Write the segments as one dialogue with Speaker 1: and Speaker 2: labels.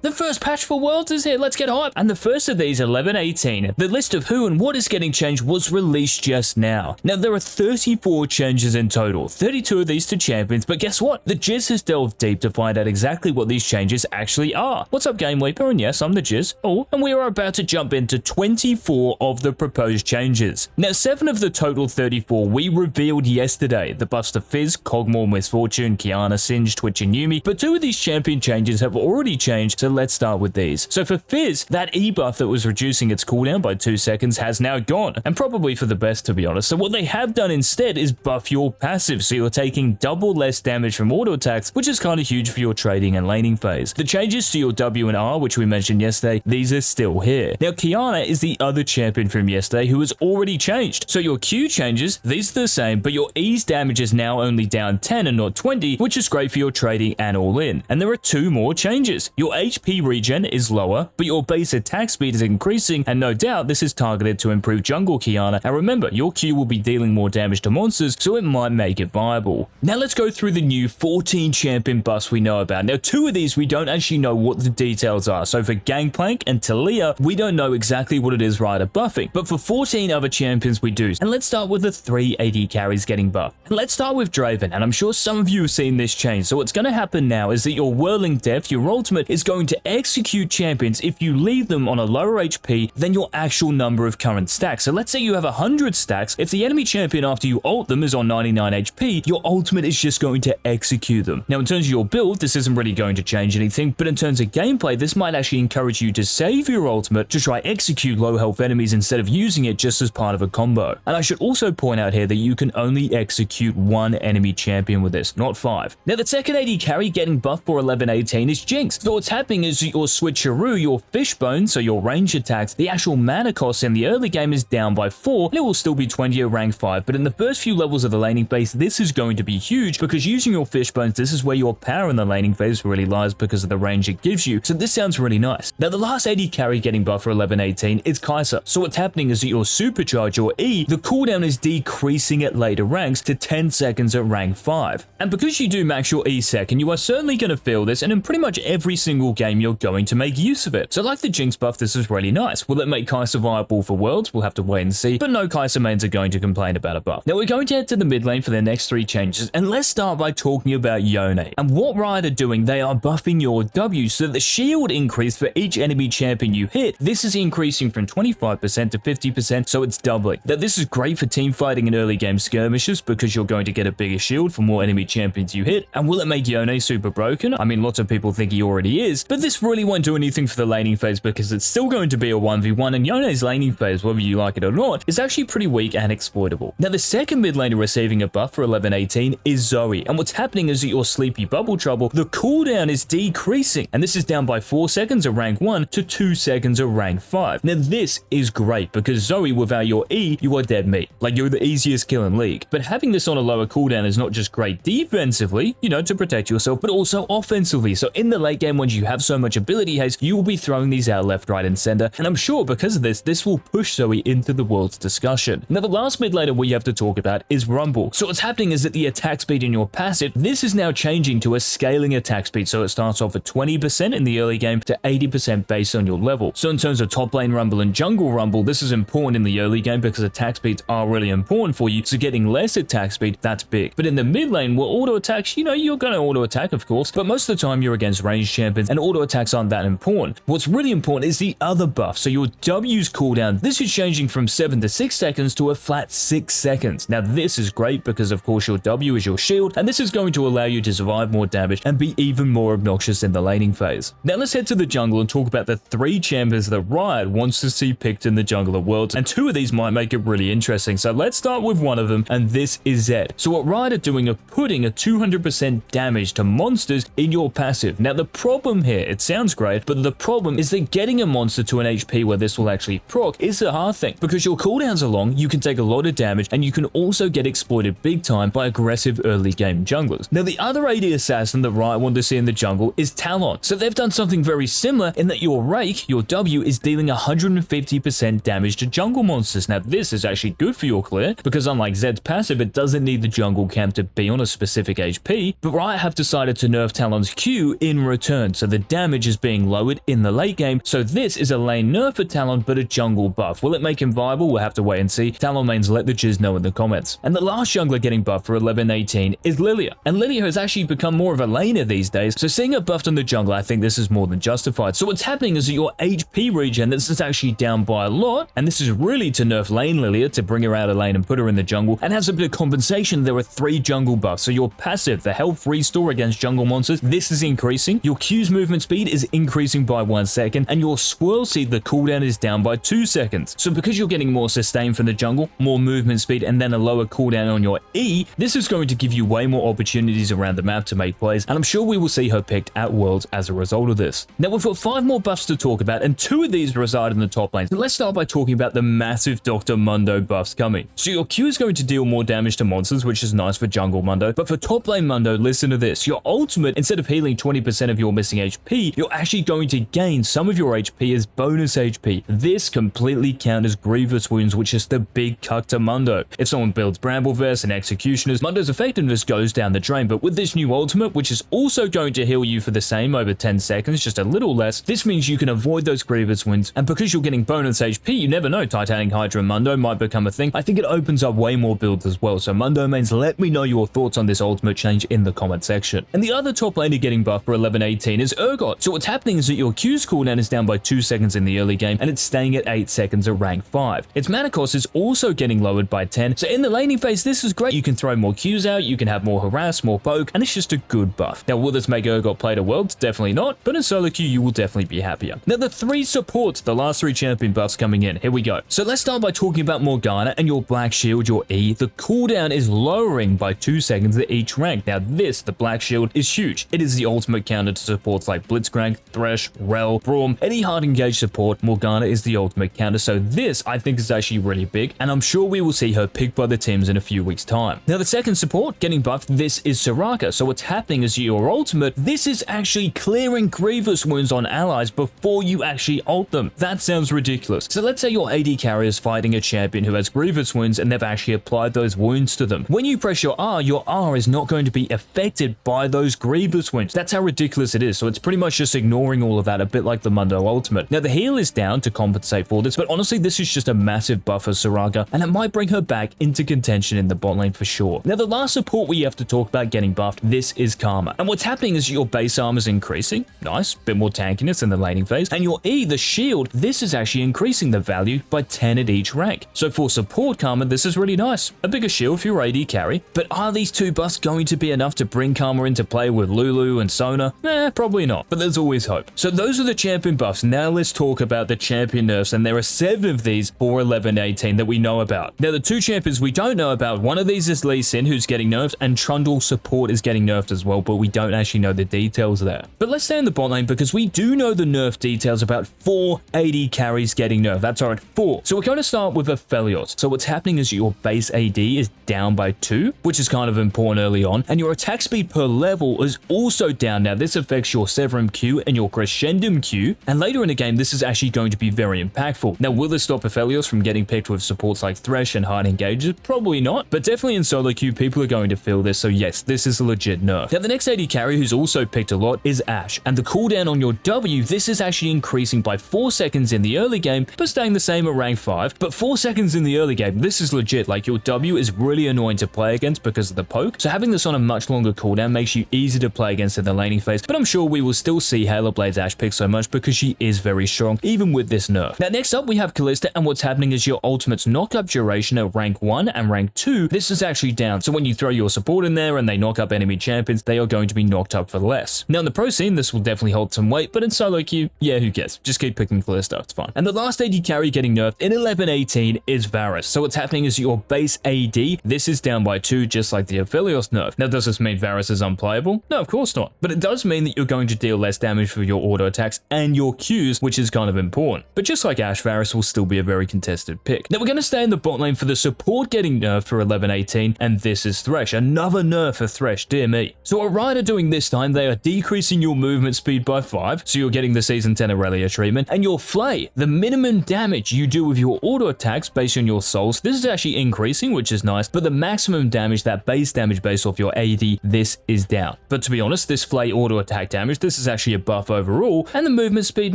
Speaker 1: The first patch for Worlds is here, let's get hype! And the first of these, 11-18. The list of who and what is getting changed was released just now. Now, there are 34 changes in total, 32 of these to champions, but guess what? The Jizz has delved deep to find out exactly what these changes actually are. What's up, GameLeap? And yes, I'm the Jizz. Oh, and we are about to jump into 24 of the proposed changes. Now, 7 of the total 34 we revealed yesterday. The buffs to Fizz, Cogmore, Misfortune, Kiana, Singe, Twitch, and Yumi. But 2 of these champion changes have already changed, so let's start with these. So for Fizz, that E buff that was reducing its cooldown by 2 seconds has now gone, and probably for the best, to be honest. So what they have done instead is buff your passive, so you're taking double less damage from auto attacks, which is kind of huge for your trading and laning phase. The changes to your W and R, which we mentioned yesterday, these are still here. Now, Kiana is the other champion from yesterday who has already changed. So your Q changes, these are the same, but your E's damage is now only down 10 and not 20, which is great for your trading and all in. And there are 2 more changes. Your HP regen is lower, but your base attack speed is increasing, and no doubt this is targeted to improve jungle Kiana. And remember, your Q will be dealing more damage to monsters, so it might make it viable. Now let's go through the new 14 champion buffs we know about. Now, 2 of these we don't actually know what the details are. So for Gangplank and Lilia, we don't know exactly what it is Rider buffing, but for 14 other champions we do. And let's start with the 3 AD carries getting buffed. And let's start with Draven, and I'm sure some of you have seen this change. So what's going to happen now is that your Whirling Death, your ultimate, is going to execute champions if you leave them on a lower HP than your actual number of current stacks. So let's say you have 100 stacks. If the enemy champion after you ult them is on 99 HP, your ultimate is just going to execute them. Now, in terms of your build, this isn't really going to change anything, but in terms of gameplay, this might actually encourage you to save your ultimate to try execute low health enemies instead of using it just as part of a combo. And I should also point out here that you can only execute 1 enemy champion with this, not 5. Now, the second AD carry getting buffed for 11-18 is Jinx. So what's happening is your switcheroo, your fishbone, so your range attacks, the actual mana cost in the early game is down by 4, and it will still be 20 at rank 5, but in the first few levels of the laning phase, this is going to be huge because using your fishbones, this is where your power in the laning phase really lies because of the range it gives you. So this sounds really nice. Now, the last AD carry getting buffed for 11-18 is Kaiser. So what's happening is that your supercharge, or E, the cooldown is decreasing at later ranks to 10 seconds at rank 5. And because you do max your E second, you are certainly going to feel this, and in pretty much every single game, you're going to make use of it. So like the Jinx buff, this is really nice. Will it make Kaiser viable for Worlds? We'll have to wait and see, but no Kaiser mains are going to complain about a buff. Now, we're going to head to the mid lane for the next 3 changes, and let's start by talking about Yone. And what Riot are doing, they are buffing your W, so the shield increase for each enemy champion you hit, this is increasing from 25% to 50%, so it's doubling. Now, this is great for team fighting and early game skirmishes because you're going to get a bigger shield for more enemy champions you hit. And will it make Yone super broken? I mean, lots of people think he already is, but this really won't do anything for the laning phase because it's still going to be a 1v1, and Yone's laning phase, whether you like it or not, is actually pretty weak and exploitable. Now, the second mid laner receiving a buff for 11-18 is Zoe, and what's happening is that your Sleepy Bubble Trouble, the cooldown is decreasing, and this is down by 4 seconds at rank 1 to 2 seconds at rank 5. Now, this is great because Zoe, without your E, you are dead meat. Like, you're the easiest kill in League. But having this on a lower cooldown is not just great defensively, you know, to protect yourself, but also offensively. So in the late game, when you have so much ability haste, you will be throwing these out left, right, and center. And I'm sure because of this, this will push Zoe into the World's discussion. Now, the last mid laner we have to talk about is Rumble. So what's happening is that the attack speed in your passive, this is now changing to a scaling attack speed. So it starts off at 20% in the early game to 80% based on your level. So in terms of top lane Rumble and jungle Rumble, this is important in the early game because attack speeds are really important for you. So getting less attack speed, that's big. But in the mid lane, where auto attacks, you know, you're going to auto attack, of course, but most of the time you're against ranged champions and auto attacks aren't that important. What's really important is the other buff. So your W's cooldown, this is changing from 7 to 6 seconds to a flat 6 seconds. Now, this is great because, of course, your W is your shield, and this is going to allow you to survive more damage and be even more obnoxious in the laning phase. Now, let's head to the jungle and talk about the 3 champions that Riot wants to see picked in the jungle of Worlds, and 2 of these might make it really interesting. So let's start with one of them, and this is Zed. So what Riot are doing are putting a 200% damage to monsters in your passive. Now, the problem here, it sounds great, but the problem is that getting a monster to an HP where this will actually proc is a hard thing because your cooldowns are long, you can take a lot of damage, and you can also get exploited big time by aggressive early game junglers. Now, the other AD assassin that Riot want to see in the jungle is Talon. So they've done something very similar in that your Rake, your W, is dealing 150% damage to jungle monsters. Now, this is actually good for your clear because unlike Zed's passive, it doesn't need the jungle camp to be on a specific HP, but Riot have decided to nerf Talon's Q in return. So the damage is being lowered in the late game, so this is a lane nerf for Talon but a jungle buff. Will it make him viable? We'll have to wait and see. Talon mains, let the jizz know in the comments. And the last jungler getting buffed for 11-18 is Lilia. And Lilia has actually become more of a laner these days, so seeing her buffed on the jungle, I think this is more than justified. So what's happening is that your HP regen, this is actually down by a lot, and this is really to nerf lane Lilia to bring her out of lane and put her in the jungle. And as a bit of compensation, there are 3 jungle buffs. So your passive, the health restore against jungle monsters, this is increasing. Your Q's movement speed is increasing by 1 second, and your swirl seed, the cooldown is down by 2 seconds. So because you're getting more sustain from the jungle, more movement speed, and then a lower cooldown on your E, this is going to give you way more opportunities around the map to make plays, and I'm sure we will see her picked at Worlds as a result of this. Now we've got 5 more buffs to talk about, and 2 of these reside in the top lane. So let's start by talking about the massive Dr. Mundo buffs coming. So your Q is going to deal more damage to monsters, which is nice for jungle Mundo, but for top lane Mundo, listen to this. Your ultimate, instead of healing 20% of your missing HP, you're actually going to gain some of your HP as bonus HP. This completely counters Grievous Wounds, which is the big cuck to Mundo. If someone builds Bramble Verse and Executioners, Mundo's effectiveness goes down the drain, but with this new ultimate, which is also going to heal you for the same over 10 seconds, just a little less, this means you can avoid those Grievous Wounds, and because you're getting bonus HP, you never know, Titanic Hydra and Mundo might become a thing. I think it opens up way more builds as well, so Mundo mains, let me know your thoughts on this ultimate change in the comment section. And the other top laner getting buffed for 11-18 is Urgot. So what's happening is that your Q's cooldown is down by 2 seconds in the early game, and it's staying at 8 seconds at rank 5. Its mana cost is also getting lowered by 10, so in the laning phase, this is great. You can throw more Q's out, you can have more harass, more poke, and it's just a good buff. Now, will this make Urgot play to Worlds? Definitely not, but in solo queue, you will definitely be happier. Now, the 3 supports, the last 3 champion buffs coming in. Here we go. So let's start by talking about Morgana and your Black Shield, your E. The cooldown is lowering by 2 seconds at each rank. Now, this, the Black Shield, is huge. It is the ultimate counter to supports like Blitzcrank, Thresh, Rel, Braum, any hard engaged support. Morgana is the ultimate counter, so this, I think, is actually really big, and I'm sure we will see her picked by the teams in a few weeks' time. Now, the second support getting buffed, this is Soraka. So what's happening is your ultimate, this is actually clearing Grievous Wounds on allies before you actually ult them. That sounds ridiculous. So let's say your AD carrier is fighting a champion who has Grievous Wounds and they've actually applied those wounds to them. When you press your R is not going to be affected by those Grievous Wounds. That's how ridiculous it is. So it's pretty much just ignoring all of that, a bit like the Mundo ultimate. Now, the heal is down to compensate for this, but honestly, this is just a massive buff for Soraka, and it might bring her back into contention in the bot lane for sure. Now, the last support we have to talk about getting buffed, this is Karma. And what's happening is your base armor is increasing. Nice, bit more tankiness in the laning phase. And your E, the shield, this is actually increasing the value by 10 at each rank. So for support Karma, this is really nice. A bigger shield for your AD carry. But are these 2 buffs going to be enough to bring Karma into play with Lulu and Sona? Probably not, but there's always hope. So those are the champion buffs. Now let's talk about the champion nerfs, and there are 7 of these for 11-18 that we know about. Now, the 2 champions we don't know about, one of these is Lee Sin, who's getting nerfed, and Trundle support is getting nerfed as well, but we don't actually know the details there. But let's stay in the bot lane because we do know the nerf details about 4 AD carries getting nerfed. That's right, 4. So we're going to start with Aphelios. So what's happening is your base AD is down by 2, which is kind of important early on, and your attack speed per level is also down. Now, this affects your Severum Q and your Crescendum Q, and later in the game, this is actually going to be very impactful. Now, will this stop Aphelios from getting picked with supports like Thresh and hard engagers? Probably not, but definitely in solo queue, people are going to feel this, so yes, this is a legit nerf. Now, the next AD carry who's also picked a lot is Ashe, and the cooldown on your W, this is actually increasing by 4 seconds in the early game, but staying the same at rank 5, but 4 seconds in the early game, this is legit. Like, your W is really annoying to play against because of the poke, so having this on a much longer cooldown makes you easy to play against in the laning phase, but I'm sure we will still see Halo Blade's Ashe pick so much because she is very strong, even with this nerf. Now, next up, we have Kalista, and what's happening is your ultimate's knock-up duration at rank 1 and rank 2, this is actually down, so when you throw your support in there and they knock up enemy champions, they are going to be knocked up for less. Now, in the pro scene, this will definitely hold some weight, but in solo queue, yeah, who cares? Just keep picking Kalista, it's fine. And the last AD carry getting nerfed in 11-18 is Varus. So what's happening is your base AD, this is down by 2, just like the Aphelios nerf. Now, does this mean Varus is unplayable? No, of course not. But it does mean that you're going to deal less damage for your auto attacks and your Qs, which is kind of important. But just like Ashe, Varus will still be a very contested pick. Now, we're going to stay in the bot lane for the support getting nerfed for 11-18, and this is Thresh. Another nerf for Thresh, dear me. So what Riot are doing this time, they are decreasing your movement speed by 5, so you're getting the Season 10 Aurelia treatment, and your Flay, the minimum damage you do with your auto attacks based on your souls, this is actually increasing, which is nice, but the maximum damage, that base damage based off your AD, this is down. But to be honest, this Flay auto attack damage, this this is actually a buff overall. And the movement speed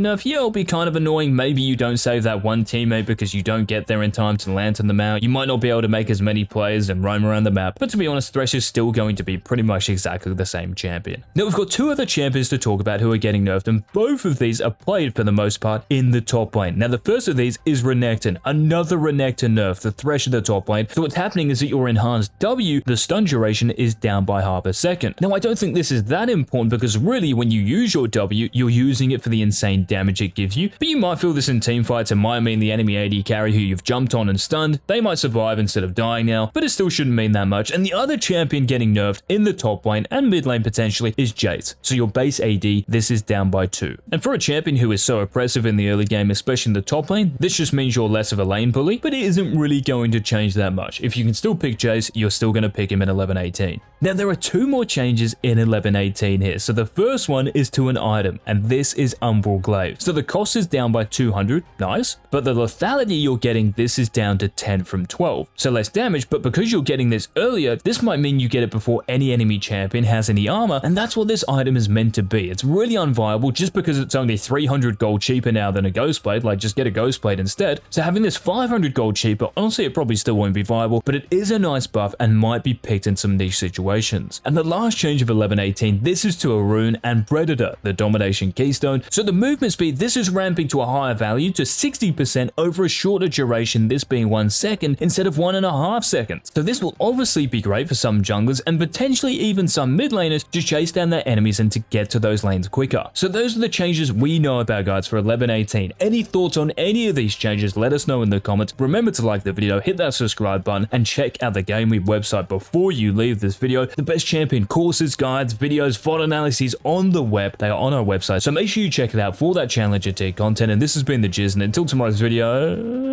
Speaker 1: nerf, yeah, it'll be kind of annoying. Maybe you don't save that one teammate because you don't get there in time to lantern them out. You might not be able to make as many plays and roam around the map, but to be honest, Thresh is still going to be pretty much exactly the same champion. Now we've got two other champions to talk about who are getting nerfed, and both of these are played for the most part in the top lane. Now the first of these is Renekton, another Renekton nerf, the Thresh of the top lane. So what's happening is that your enhanced W, the stun duration, is down by half a second. Now I don't think this is that important because really when you use your W, you're using it for the insane damage it gives you, but you might feel this in teamfights and might mean the enemy AD carry who you've jumped on and stunned, they might survive instead of dying now, but it still shouldn't mean that much. And the other champion getting nerfed in the top lane and mid lane potentially is Jace. So your base AD, this is down by 2. And for a champion who is so oppressive in the early game, especially in the top lane, this just means you're less of a lane bully, but it isn't really going to change that much. If you can still pick Jace, you're still going to pick him in 11-18. Now there are two more changes in 11-18 here. So the first one is to an item, and this is Umbral Glaive. So the cost is down by 200, nice, but the lethality you're getting, this is down to 10 from 12. So less damage, but because you're getting this earlier, this might mean you get it before any enemy champion has any armor, and that's what this item is meant to be. It's really unviable just because it's only 300 gold cheaper now than a Ghost Blade, like just get a Ghost Blade instead. So having this 500 gold cheaper, honestly it probably still won't be viable, but it is a nice buff and might be picked in some niche situations. And the last change of 11-18, this is to a rune and Predator, the domination keystone. So the movement speed, this is ramping to a higher value to 60% over a shorter duration, this being 1 second instead of 1.5 seconds. So this will obviously be great for some junglers and potentially even some mid laners to chase down their enemies and to get to those lanes quicker. So those are the changes we know about, guys, for 11-18. Any thoughts on any of these changes, let us know in the comments. Remember to like the video, hit that subscribe button, and check out the GameLeap website before you leave this video. The best champion courses, guides, videos, VOD analyses on the web, they are on our website, so make sure you check it out for that challenge and tier content. And this has been the Jizz, and until tomorrow's video,